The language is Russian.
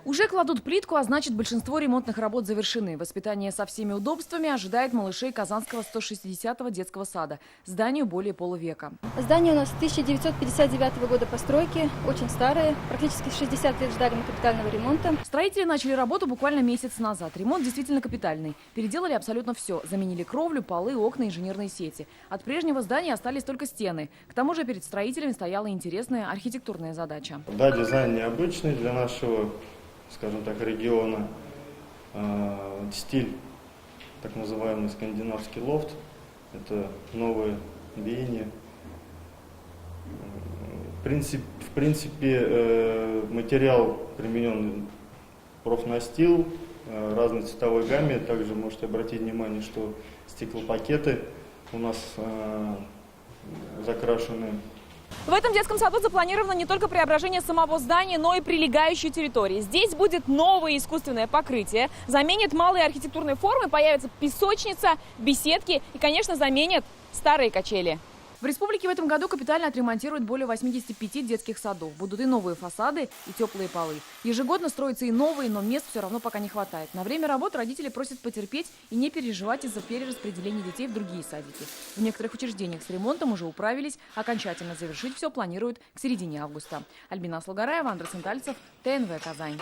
Уже кладут плитку, а значит, большинство ремонтных работ завершены. Воспитание со всеми удобствами ожидает малышей Казанского 160-го детского сада. Зданию более полувека. Здание у нас 1959 года постройки, очень старое, практически 60 лет ждали мы капитального ремонта. Строители начали работу буквально месяц назад. Ремонт действительно капитальный. Переделали абсолютно все. Заменили кровлю, полы, окна, инженерные сети. От прежнего здания остались только стены. К тому же перед строителями стояла интересная архитектурная задача. Да, дизайн необычный для нашего, скажем так, региона. Стиль, так называемый скандинавский лофт, это новое веяние. В принципе, материал применен профнастил, разной цветовой гамме. Также можете обратить внимание, что стеклопакеты у нас закрашены. В этом детском саду запланировано не только преображение самого здания, но и прилегающей территории. Здесь будет новое искусственное покрытие, заменит малые архитектурные формы, появится песочница, беседки и, конечно, заменят старые качели. В республике в этом году капитально отремонтируют более 85 детских садов. Будут и новые фасады, и теплые полы. Ежегодно строятся и новые, но мест все равно пока не хватает. На время работ родители просят потерпеть и не переживать из-за перераспределения детей в другие садики. В некоторых учреждениях с ремонтом уже управились. Окончательно завершить все планируют к середине августа. Альбина Слугараева, Андрей Сентальцев, ТНВ Казань.